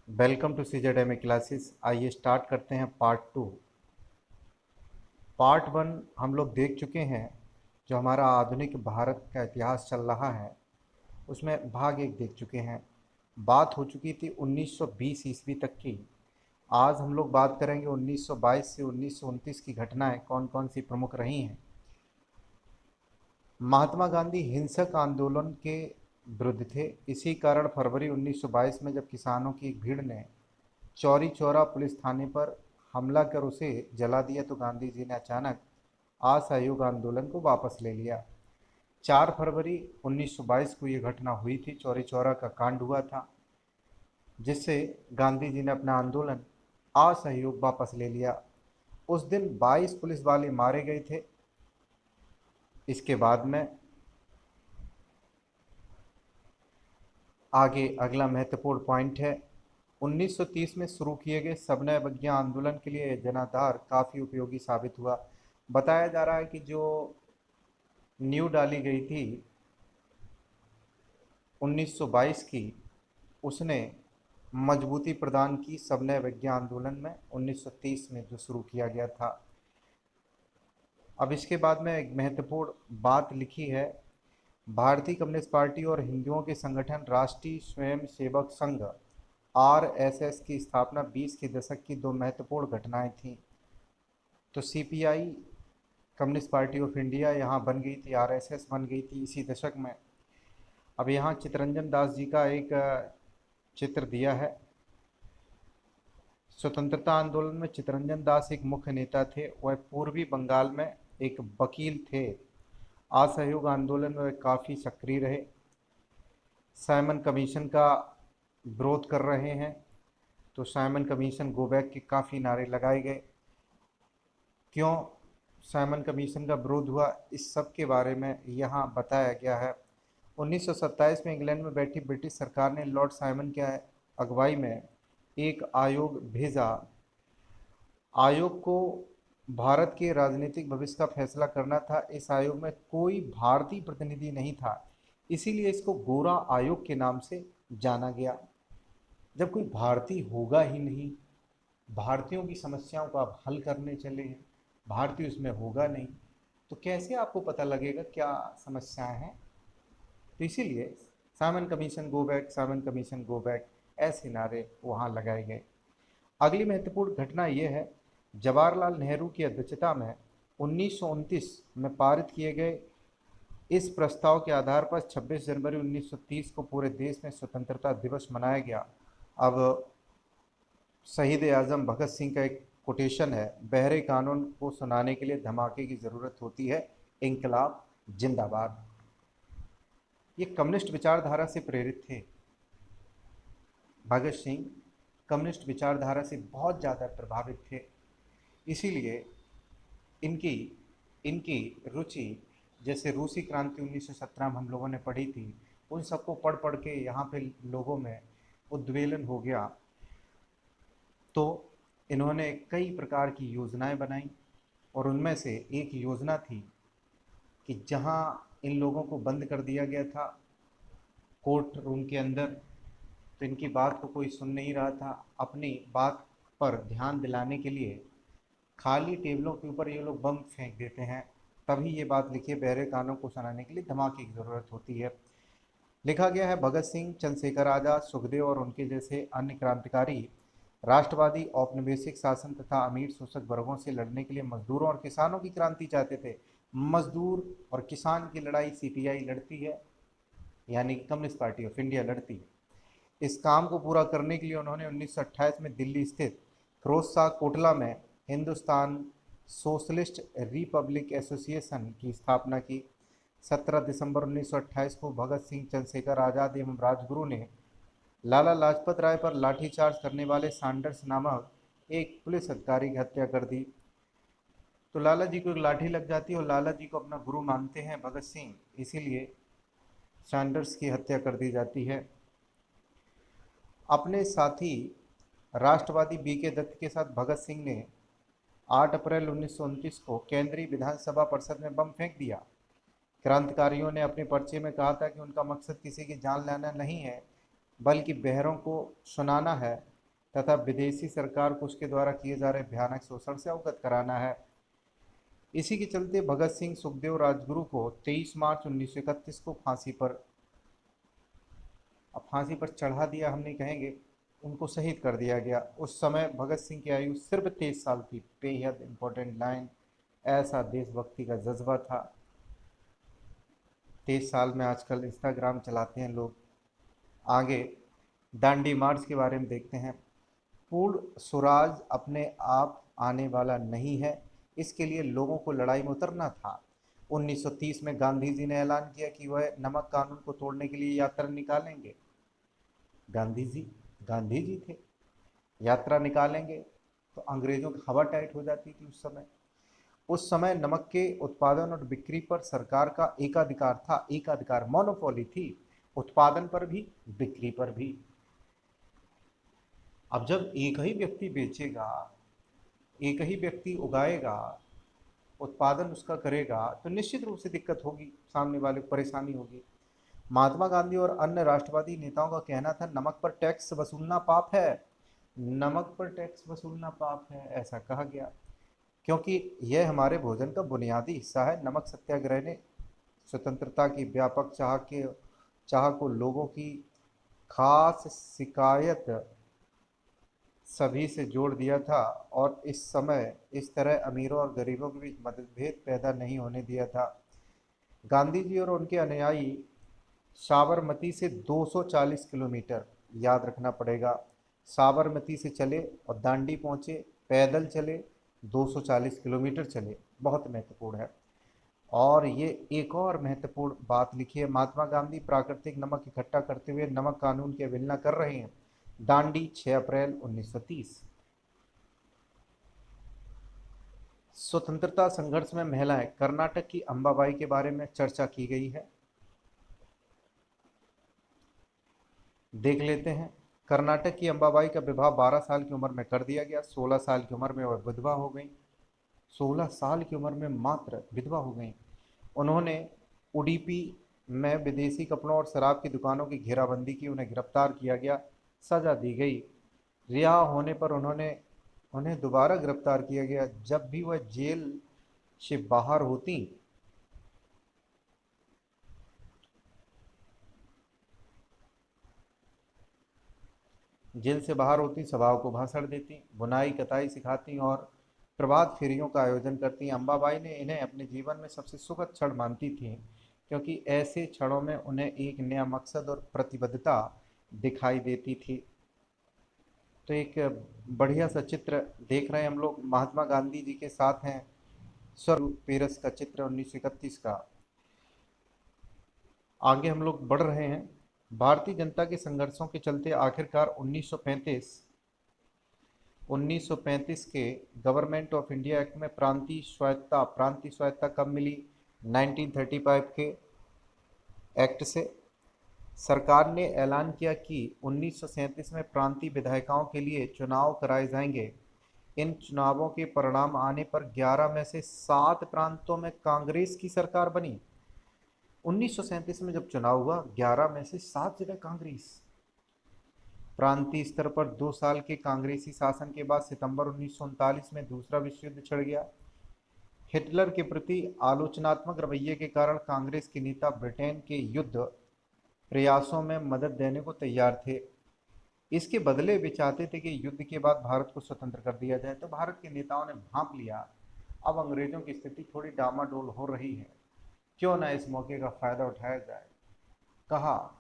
Welcome to CZMA classes. आइए start करते हैं पार्ट 2। पार्ट 1 हम लोग देख चुके हैं। जो हमारा आधुनिक भारत का इतिहास चल रहा है उसमें भाग 1 देख चुके हैं। बात हो चुकी थी 1920 ईस्वी तक की। आज हम लोग बात करेंगे 1922 से 1929 की घटनाएं कौन कौन सी प्रमुख रही हैं। महात्मा गांधी हिंसक आंदोलन के विरुद्ध थे। इसी कारण फरवरी 1922 में जब किसानों की एक भीड़ ने चौरी चौरा पुलिस थाने पर हमला कर उसे जला दिया तो गांधी जी ने अचानक असहयोग आंदोलन को वापस ले लिया। 4 फरवरी 1922 को यह घटना हुई थी, चौरी चौरा का कांड हुआ था, जिससे गांधी जी ने अपना आंदोलन असहयोग वापस ले लिया। उस दिन 22 पुलिस वाले मारे गए थे। इसके बाद में आगे अगला महत्वपूर्ण पॉइंट है 1930 में शुरू किए गए सविनय अवज्ञा आंदोलन के लिए जनाधार काफ़ी उपयोगी साबित हुआ। बताया जा रहा है कि जो नींव डाली गई थी 1922 की, उसने मजबूती प्रदान की सविनय अवज्ञा आंदोलन में 1930 में जो शुरू किया गया था। अब इसके बाद में एक महत्वपूर्ण बात लिखी है। भारतीय कम्युनिस्ट पार्टी और हिंदुओं के संगठन राष्ट्रीय स्वयंसेवक संघ RSS की स्थापना 20 के दशक की दो महत्वपूर्ण घटनाएं थीं। तो CPI communist party of India यहाँ बन गई थी, RSS बन गई थी इसी दशक में। अब यहाँ चित्तरंजन दास जी का एक चित्र दिया है। स्वतंत्रता आंदोलन में चित्तरंजन दास एक मुख्य नेता थे। वह पूर्वी बंगाल में एक वकील थे। असहयोग आंदोलन में वे काफ़ी सक्रिय रहे। साइमन कमीशन का विरोध कर रहे हैं तो साइमन कमीशन गो बैक के काफ़ी नारे लगाए गए। क्यों साइमन कमीशन का विरोध हुआ, इस सब के बारे में यहाँ बताया गया है। 1927 में इंग्लैंड में बैठी ब्रिटिश सरकार ने लॉर्ड साइमन के अगुवाई में एक आयोग भेजा। आयोग को भारत के राजनीतिक भविष्य का फैसला करना था। इस आयोग में कोई भारतीय प्रतिनिधि नहीं था, इसीलिए इसको गोरा आयोग के नाम से जाना गया। जब कोई भारतीय होगा ही नहीं, भारतीयों की समस्याओं को आप हल करने चले हैं, भारतीय उसमें होगा नहीं, तो कैसे आपको पता लगेगा क्या समस्याएं हैं। तो इसीलिए Simon commission go back, Simon commission go back, ऐसे नारे वहाँ लगाए गए। अगली महत्वपूर्ण घटना यह है, जवाहरलाल नेहरू की अध्यक्षता में 1929 में पारित किए गए इस प्रस्ताव के आधार पर 26 जनवरी 1930 को पूरे देश में स्वतंत्रता दिवस मनाया गया। अब शहीद आजम भगत सिंह का एक कोटेशन है, बहरे कानून को सुनाने के लिए धमाके की ज़रूरत होती है, इंकलाब जिंदाबाद। ये कम्युनिस्ट विचारधारा से प्रेरित थे। भगत सिंह कम्युनिस्ट विचारधारा से बहुत ज़्यादा प्रभावित थे, इसीलिए इनकी इनकी रुचि, जैसे रूसी क्रांति 1917 में हम लोगों ने पढ़ी थी, उन सबको पढ़ पढ़ के यहाँ पे लोगों में उद्वेलन हो गया। तो इन्होंने कई प्रकार की योजनाएं बनाई और उनमें से एक योजना थी कि जहाँ इन लोगों को बंद कर दिया गया था कोर्ट रूम के अंदर, तो इनकी बात को कोई सुन नहीं रहा था। अपनी बात पर ध्यान दिलाने के लिए खाली टेबलों के ऊपर ये लोग बम फेंक देते हैं। तभी ये बात लिखी है, बहरे कानों को सुनाने के लिए धमाके की ज़रूरत होती है। लिखा गया है, भगत सिंह, चंद्रशेखर आज़ाद, सुखदेव और उनके जैसे अन्य क्रांतिकारी राष्ट्रवादी औपनिवेशिक शासन तथा अमीर शोषक वर्गों से लड़ने के लिए मजदूरों और किसानों की क्रांति चाहते थे। मजदूर और किसान की लड़ाई CPI लड़ती है, यानी कम्युनिस्ट पार्टी ऑफ इंडिया लड़ती है। इस काम को पूरा करने के लिए उन्होंने 1928 में दिल्ली स्थित फिरोज शाह कोटला में हिंदुस्तान सोशलिस्ट रिपब्लिक एसोसिएशन की स्थापना की। 17 दिसंबर 1928 को भगत सिंह, चंद्रशेखर आज़ाद एवं राजगुरु ने लाला लाजपत राय पर लाठीचार्ज करने वाले सैंडर्स नामक एक पुलिस अधिकारी की हत्या कर दी। तो लाला जी को एक लाठी लग जाती है और लाला जी को अपना गुरु मानते हैं भगत सिंह, इसीलिए सैंडर्स की हत्या कर दी जाती है। अपने साथी राष्ट्रवादी BK दत्त के साथ भगत सिंह ने 8 अप्रैल 1929 को केंद्रीय विधानसभा परिषद में बम फेंक दिया। क्रांतिकारियों ने अपने पर्चे में कहा था कि उनका मकसद किसी की जान लेना नहीं है, बल्कि बहरों को सुनाना है। तथा विदेशी सरकार को उसके द्वारा किए जा रहे भयानक शोषण से अवगत कराना है। इसी के चलते भगत सिंह सुखदेव राजगुरु को 23 मार्च 1931 को फांसी पर चढ़ा दिया, हम नहीं कहेंगे, उनको शहीद कर दिया गया। उस समय भगत सिंह की आयु सिर्फ 23 साल थी। बेहद इंपॉर्टेंट लाइन, ऐसा देशभक्ति का जज्बा था। 23 साल में आजकल इंस्टाग्राम चलाते हैं लोग। आगे दांडी मार्च के बारे में देखते हैं। पूर्ण स्वराज अपने आप आने वाला नहीं है, इसके लिए लोगों को लड़ाई में उतरना था। 1930 में गांधी जी ने ऐलान किया कि वह नमक कानून को तोड़ने के लिए यात्रा निकालेंगे। गांधी जी गांधी जी थे, यात्रा निकालेंगे तो अंग्रेजों की हवा टाइट हो जाती थी। उस समय नमक के उत्पादन और बिक्री पर सरकार का एकाधिकार था, एकाधिकार, मोनोपोली थी, उत्पादन पर भी बिक्री पर भी। अब जब एक ही व्यक्ति बेचेगा, एक ही व्यक्ति उगाएगा, उत्पादन उसका करेगा, तो निश्चित रूप से दिक्कत होगी, सामने वाले को परेशानी होगी। महात्मा गांधी और अन्य राष्ट्रवादी नेताओं का कहना था नमक पर टैक्स वसूलना पाप है, नमक पर टैक्स वसूलना पाप है, ऐसा कहा गया, क्योंकि यह हमारे भोजन का बुनियादी हिस्सा है। नमक सत्याग्रह ने स्वतंत्रता की व्यापक चाह को लोगों की खास शिकायत सभी से जोड़ दिया था, और इस समय इस तरह अमीरों और गरीबों के बीच मतभेद पैदा नहीं होने दिया था। गांधी जी और उनके अनुयायी साबरमती से 240 किलोमीटर, याद रखना पड़ेगा, साबरमती से चले और दांडी पहुंचे, पैदल चले, 240 किलोमीटर चले, बहुत महत्वपूर्ण है। और ये एक और महत्वपूर्ण बात लिखी है, महात्मा गांधी प्राकृतिक नमक इकट्ठा करते हुए नमक कानून की अवहेलना कर रहे हैं। दांडी 6 अप्रैल 1930। स्वतंत्रता संघर्ष में महिलाएं, कर्नाटक की अंबाबाई के बारे में चर्चा की गई है, देख लेते हैं। कर्नाटक की अंबाबाई का विवाह 12 साल की उम्र में कर दिया गया। 16 साल की उम्र में वह विधवा हो गई। 16 साल की उम्र में मात्र विधवा हो गई। उन्होंने उडुपी में विदेशी कपड़ों और शराब की दुकानों की घेराबंदी की, उन्हें गिरफ्तार किया गया, सजा दी गई। रिहा होने पर उन्हें दोबारा गिरफ्तार किया गया। जब भी वह जेल से बाहर होती सभाओं को भाषण देती, बुनाई कताई सिखाती और प्रभात फेरियों का आयोजन करती। अंबाबाई ने इन्हें अपने जीवन में सबसे सुखद क्षण मानती थी, क्योंकि ऐसे क्षणों में उन्हें एक नया मकसद और प्रतिबद्धता दिखाई देती थी। तो एक बढ़िया सा चित्र देख रहे हैं हम लोग, महात्मा गांधी जी के साथ हैं स्वर पेरस का चित्र 1931 का। आगे हम लोग बढ़ रहे हैं। भारतीय जनता के संघर्षों के चलते आखिरकार 1935 के गवर्नमेंट ऑफ इंडिया एक्ट में प्रांतीय स्वायत्ता कब मिली? 1935 के एक्ट से सरकार ने ऐलान किया कि 1937 में प्रांतीय विधायिकाओं के लिए चुनाव कराए जाएंगे। इन चुनावों के परिणाम आने पर 11 में से 7 प्रांतों में कांग्रेस की सरकार बनी। 1937 में जब चुनाव हुआ, 11 में से 7 जगह कांग्रेस। प्रांतीय स्तर पर 2 साल के कांग्रेसी शासन के बाद सितंबर 1939 में दूसरा विश्व युद्ध छिड़ गया। हिटलर के प्रति आलोचनात्मक रवैये के कारण कांग्रेस के नेता ब्रिटेन के युद्ध प्रयासों में मदद देने को तैयार थे। इसके बदले वे चाहते थे कि युद्ध के बाद भारत को स्वतंत्र कर दिया जाए। तो भारत के नेताओं ने भांप लिया, अब अंग्रेजों की स्थिति थोड़ी डामाडोल हो रही है, क्यों ना इस मौके का फायदा उठाया जाए। कहा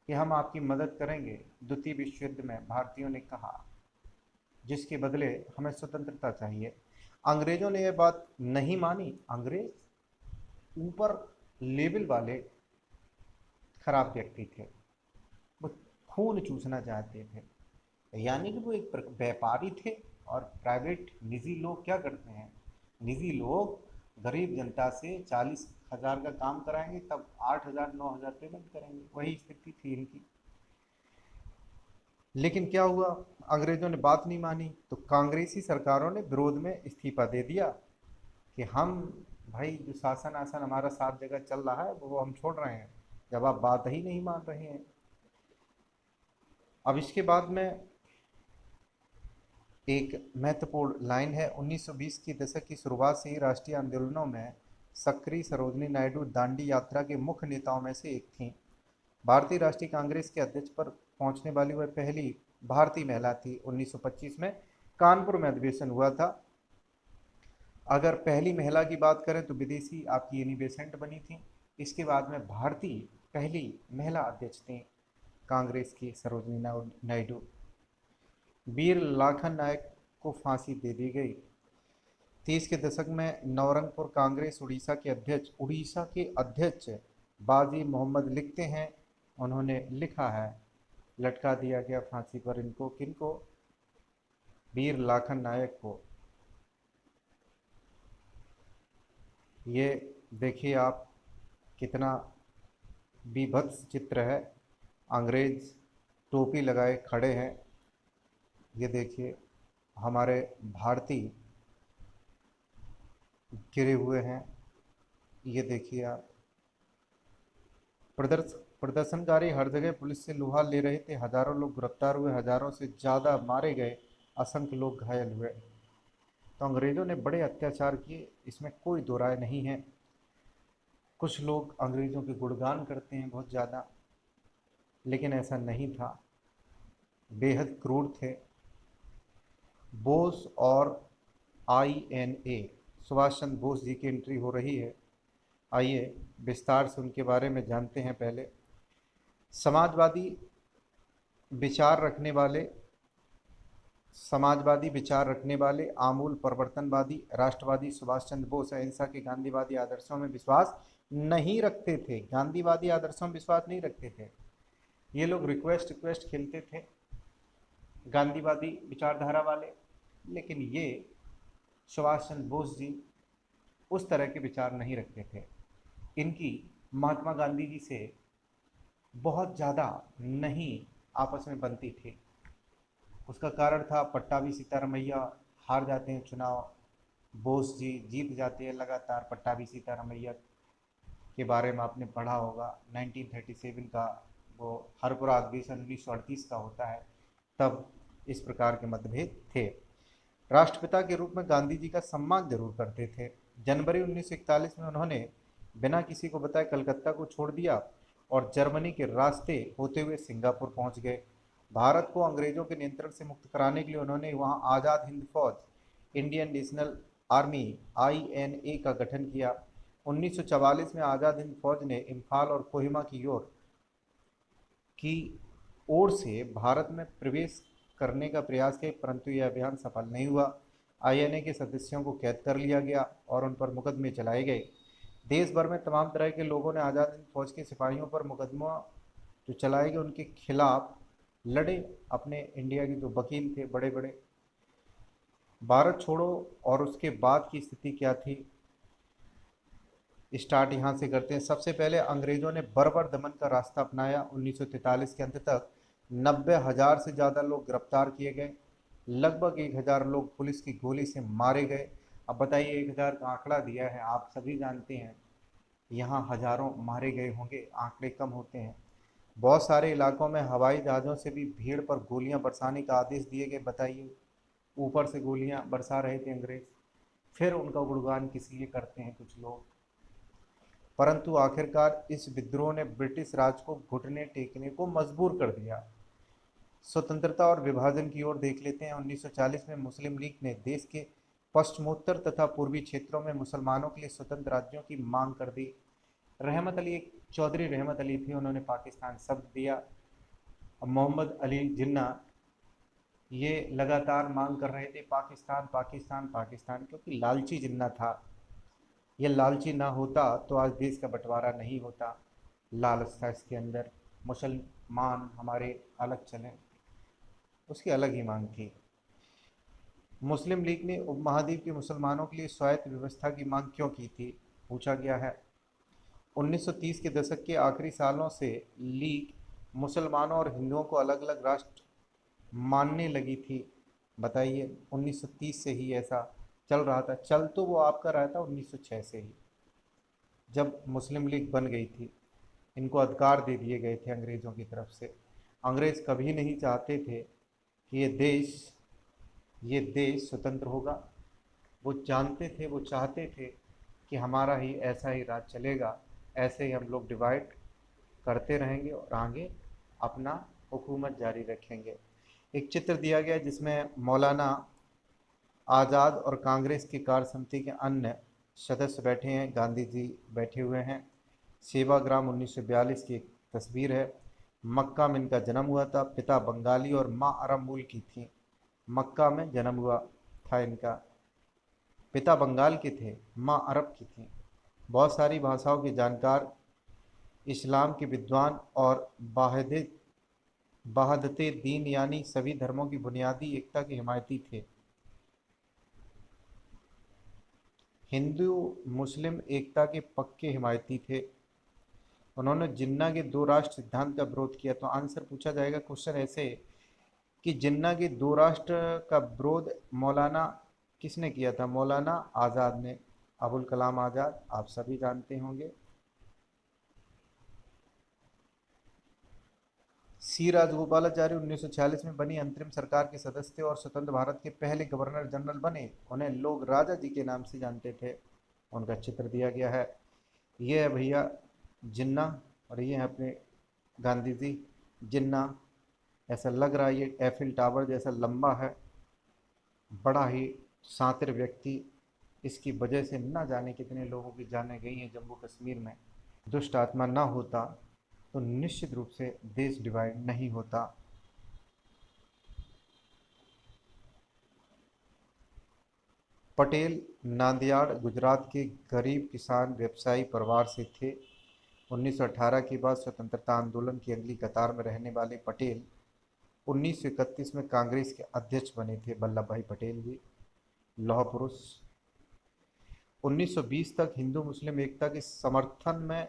कि हम आपकी मदद करेंगे। द्वितीय विश्व युद्ध में भारतीयों ने कहा, जिसके बदले हमें स्वतंत्रता चाहिए। अंग्रेजों ने यह बात नहीं मानी। अंग्रेज ऊपर लेवल वाले खराब व्यक्ति थे, वो खून चूसना चाहते थे, यानी कि वो एक व्यापारी थे। और प्राइवेट निजी लोग क्या करते हैं, निजी लोग गरीब जनता से 40,000 का काम कराएंगे, तब 8,000 9,000 पेमेंट करेंगे, वही स्थिति थी इनकी। लेकिन क्या हुआ, अंग्रेजों ने बात नहीं मानी, तो कांग्रेसी सरकारों ने विरोध में इस्तीफा दे दिया कि हम, भाई जो शासन आसन हमारा 7 जगह चल रहा है वो हम छोड़ रहे हैं, जब आप बात ही नहीं मान रहे हैं। अब इसके बाद में एक महत्वपूर्ण लाइन है, 1920 की दशक की शुरुआत से ही राष्ट्रीय आंदोलनों में सक्रिय सरोजिनी नायडू दांडी यात्रा के मुख्य नेताओं में से एक थीं। भारतीय राष्ट्रीय कांग्रेस के अध्यक्ष पर पहुंचने वाली वह पहली भारतीय महिला थी। 1925 में कानपुर में अधिवेशन हुआ था। अगर पहली महिला की बात करें तो विदेशी आपकी एनी बेसेंट बनी थी। इसके बाद में भारतीय पहली महिला अध्यक्ष थी कांग्रेस की सरोजिनी नायडू। वीर लाखन नायक को फांसी दे दी गई। 30 के दशक में नवरंगपुर कांग्रेस उड़ीसा के अध्यक्ष बाजी मोहम्मद लिखते हैं, उन्होंने लिखा है, लटका दिया गया फांसी पर इनको, किनको? वीर लाखन नायक को। ये देखिए आप, कितना बीभत्स चित्र है। अंग्रेज टोपी लगाए खड़े हैं। ये देखिए हमारे भारतीय गिरे हुए हैं। ये देखिए आप, प्रदर्शनकारी हर जगह पुलिस से लोहा ले रहे थे। हजारों लोग गिरफ्तार हुए, हजारों से ज़्यादा मारे गए, असंख्य लोग घायल हुए। तो अंग्रेज़ों ने बड़े अत्याचार किए, इसमें कोई दो राय नहीं है। कुछ लोग अंग्रेज़ों के गुणगान करते हैं बहुत ज़्यादा, लेकिन ऐसा नहीं था, बेहद क्रूर थे। बोस और INA, सुभाष चंद्र बोस जी की एंट्री हो रही है। आइए विस्तार से उनके बारे में जानते हैं। पहले समाजवादी विचार रखने वाले, आमूल परिवर्तनवादी, राष्ट्रवादी सुभाष चंद्र बोस अहिंसा के गांधीवादी आदर्शों में विश्वास नहीं रखते थे। गांधीवादी आदर्शों में विश्वास नहीं रखते थे। ये लोग रिक्वेस्ट खेलते थे, गांधीवादी विचारधारा वाले। लेकिन ये सुभाष चंद्र बोस जी उस तरह के विचार नहीं रखते थे। इनकी महात्मा गांधी जी से बहुत ज़्यादा नहीं आपस में बनती थी। उसका कारण था, पट्टाभी सीतारमैया हार जाते हैं चुनाव, बोस जी जीत जाते हैं लगातार। पट्टाभी सीतारमैया के बारे में आपने पढ़ा होगा, 1937 का वो हरपुरा अधिवेशन 1938 का होता है, तब इस प्रकार के मतभेद थे। राष्ट्रपिता के रूप में गांधी जी का सम्मान जरूर करते थे। जनवरी 1941 में उन्होंने बिना किसी को बताए कलकत्ता को छोड़ दिया और जर्मनी के रास्ते होते हुए सिंगापुर पहुंच गए। भारत को अंग्रेजों के नियंत्रण से मुक्त कराने के लिए उन्होंने वहां आज़ाद हिंद फौज, इंडियन नेशनल आर्मी INA का गठन किया। 1944 में आज़ाद हिंद फौज ने इम्फाल और कोहिमा की ओर से भारत में प्रवेश करने का प्रयास किया, परंतु यह अभियान सफल नहीं हुआ। INA के सदस्यों को कैद कर लिया गया और उन पर मुकदमे चलाए गए। देश भर में तमाम तरह के लोगों ने आज़ाद हिंद फौज के सिपाहियों पर मुकदमा जो चलाए गए उनके खिलाफ लड़े। अपने इंडिया के जो वकील थे बड़े बड़े। भारत छोड़ो और उसके बाद की स्थिति क्या थी, स्टार्ट यहाँ से करते हैं। सबसे पहले अंग्रेजों ने बर्बर दमन का रास्ता अपनाया। 1943 के अंत तक 90,000 से ज़्यादा लोग गिरफ्तार किए गए। लगभग 1,000 लोग पुलिस की गोली से मारे गए। अब बताइए, 1,000 का आंकड़ा दिया है, आप सभी जानते हैं यहाँ हजारों मारे गए होंगे, आंकड़े कम होते हैं। बहुत सारे इलाकों में हवाई जहाज़ों से भी भीड़ पर गोलियां बरसाने का आदेश दिए गए। बताइए, ऊपर से गोलियां बरसा रहे थे अंग्रेज। फिर उनका गुणगान किस लिए करते हैं कुछ लोग। परंतु आखिरकार इस विद्रोह ने ब्रिटिश राज को घुटने टेकने को मजबूर कर दिया। स्वतंत्रता और विभाजन की ओर देख लेते हैं। 1940 में मुस्लिम लीग ने देश के पश्चिमोत्तर तथा पूर्वी क्षेत्रों में मुसलमानों के लिए स्वतंत्र राज्यों की मांग कर दी। रहमत अली, एक चौधरी रहमत अली थे, उन्होंने पाकिस्तान शब्द दिया। मोहम्मद अली जिन्ना ये लगातार मांग कर रहे थे पाकिस्तान पाकिस्तान पाकिस्तान, क्योंकि लालची जिन्ना था। ये लालची ना होता तो आज देश का बंटवारा नहीं होता। लालच था इसके अंदर, मुसलमान हमारे अलग चलें, उसकी अलग ही मांग थी। मुस्लिम लीग ने उपमहाद्वीप के मुसलमानों के लिए स्वायत्त व्यवस्था की मांग क्यों की थी, पूछा गया है। 1930 के दशक के आखिरी सालों से लीग मुसलमानों और हिंदुओं को अलग अलग राष्ट्र मानने लगी थी। बताइए, 1930 से ही ऐसा चल रहा था। चल तो वो आपका रहा था 1906 से ही, जब मुस्लिम लीग बन गई थी। इनको अधिकार दे दिए गए थे अंग्रेज़ों की तरफ से। अंग्रेज़ कभी नहीं चाहते थे कि ये देश ये देश स्वतंत्र होगा। वो जानते थे, वो चाहते थे कि हमारा ही ऐसा ही राज चलेगा, ऐसे ही हम लोग डिवाइड करते रहेंगे और आगे अपना हुकूमत जारी रखेंगे। एक चित्र दिया गया जिसमें मौलाना आज़ाद और कांग्रेस की कार्य समिति के अन्य सदस्य बैठे हैं, गांधी जी बैठे हुए हैं। सेवाग्राम 1942 की एक तस्वीर है। मक्का में इनका जन्म हुआ था। पिता बंगाली और माँ अरब मूल की थी। मक्का में जन्म हुआ था इनका। पिता बंगाल के थे, माँ अरब की थी। बहुत सारी भाषाओं के जानकार, इस्लाम के विद्वान और वहादते दीन यानी सभी धर्मों की बुनियादी एकता के हिमायती थे। हिंदू मुस्लिम एकता के पक्के हिमायती थे। उन्होंने जिन्ना के दो राष्ट्र सिद्धांत का विरोध किया। तो आंसर पूछा जाएगा क्वेश्चन ऐसे कि जिन्ना के दो राष्ट्र का विरोध मौलाना किसने किया था? मौलाना आज़ाद ने, अबुल कलाम आज़ाद, आप सभी जानते होंगे। सी राजगोपालाचारी 1946 में बनी अंतरिम सरकार के सदस्य थे और स्वतंत्र भारत के पहले गवर्नर जनरल बने। उन्हें लोग राजा जी के नाम से जानते थे। उनका चित्र दिया गया है। ये है भैया जिन्ना और ये है अपने गांधी जी। जिन्ना ऐसा लग रहा है ये एफिल टावर जैसा लंबा है, बड़ा ही शातिर व्यक्ति। इसकी वजह से न जाने कितने लोगों की जानें गई हैं जम्मू कश्मीर में। दुष्ट आत्मा ना होता तो निश्चित रूप से देश डिवाइड नहीं होता। पटेल नांदियाड़ गुजरात के गरीब किसान व्यवसायी परिवार से थे। 1918 के बाद स्वतंत्रता आंदोलन की अगली कतार में रहने वाले पटेल 1931 में कांग्रेस के अध्यक्ष बने थे। वल्लभ भाई पटेल जी, लौह पुरुष। 1920 तक हिंदू मुस्लिम एकता के समर्थन में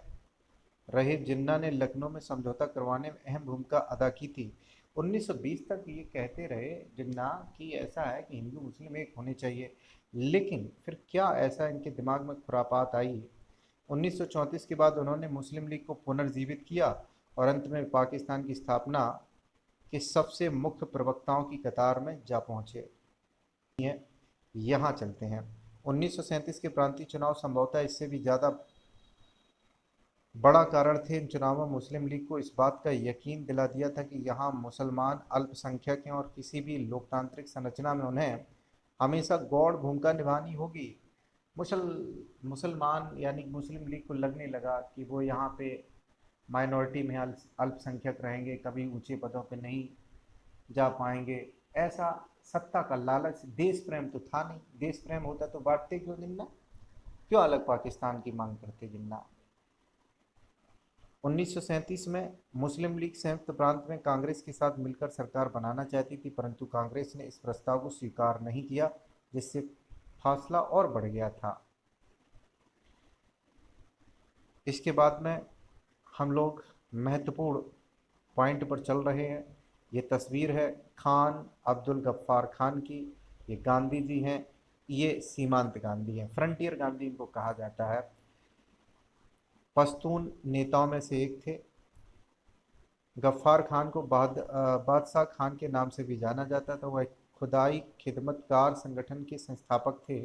रहे जिन्ना ने लखनऊ में समझौता करवाने में अहम भूमिका अदा की थी। 1920 तक ये कहते रहे जिन्ना कि ऐसा है कि हिंदू मुस्लिम एक होने चाहिए, लेकिन फिर क्या ऐसा इनके दिमाग में खुरापात आई। 1934 के बाद उन्होंने मुस्लिम लीग को पुनर्जीवित किया और अंत में पाकिस्तान की स्थापना के सबसे मुख्य प्रवक्ताओं की कतार में जा पहुंचे। यहाँ चलते हैं। 1937 के प्रांतीय चुनाव संभवतः इससे भी ज़्यादा बड़ा कारण थे। इन चुनावों में मुस्लिम लीग को इस बात का यकीन दिला दिया था कि यहाँ मुसलमान अल्पसंख्यक हैं और किसी भी लोकतांत्रिक संरचना में उन्हें हमेशा गौड़ भूमिका निभानी होगी। मुसलमान यानी मुस्लिम लीग को लगने लगा कि वो यहाँ पे माइनॉरिटी में अल्पसंख्यक रहेंगे, कभी ऊंचे पदों पे नहीं जा पाएंगे। ऐसा सत्ता का लालच, देश प्रेम तो था नहीं। देश प्रेम होता तो बांटते क्यों जिन्ना, क्यों अलग पाकिस्तान की मांग करते जिन्ना। 1937 में मुस्लिम लीग संयुक्त प्रांत में कांग्रेस के साथ मिलकर सरकार बनाना चाहती थी, परंतु कांग्रेस ने इस प्रस्ताव को स्वीकार नहीं किया, जिससे फासला और बढ़ गया था। इसके बाद में हम लोग महत्वपूर्ण पॉइंट पर चल रहे हैं। ये तस्वीर है खान अब्दुल गफ्फार खान की। ये गांधी जी हैं, ये सीमांत गांधी हैं, फ्रंटियर गांधी इनको कहा जाता है। पश्तून नेताओं में से एक थे। गफ्फार खान को बादशाह खान के नाम से भी जाना जाता था। वह खुदाई खिदमतकार संगठन के संस्थापक थे।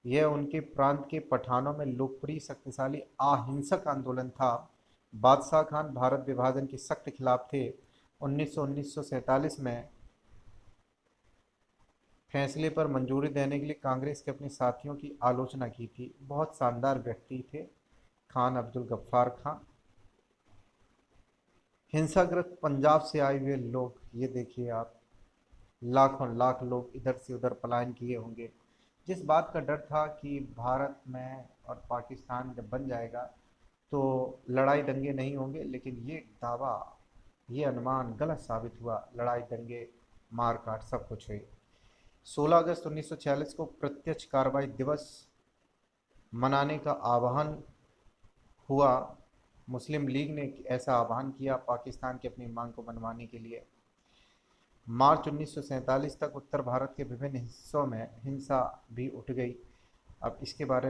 यह उनके प्रांत के पठानों में लोकप्रिय शक्तिशाली अहिंसक आंदोलन था। बादशाह खान भारत विभाजन के सख्त खिलाफ थे। 1947 में फैसले पर मंजूरी देने के लिए कांग्रेस के अपने साथियों की आलोचना की थी। बहुत शानदार व्यक्ति थे खान अब्दुल गफ्फार खान। हिंसाग्रस्त पंजाब से आए हुए लोग, ये देखिए आप, लाखों लाख लोग इधर से उधर पलायन किए होंगे। जिस बात का डर था कि भारत में और पाकिस्तान जब बन जाएगा तो लड़ाई दंगे नहीं होंगे, लेकिन ये दावा, ये अनुमान गलत साबित हुआ। लड़ाई दंगे मार काट सब कुछ हुई। 16 अगस्त 1946 को प्रत्यक्ष कार्रवाई दिवस मनाने का आह्वान हुआ। मुस्लिम लीग ने ऐसा आह्वान किया पाकिस्तान की अपनी मांग को मनवाने के लिए। मार्च 1947 तक उत्तर भारत के विभिन्न हिस्सों में हिंसा भी उठ गई। अब इसके बारे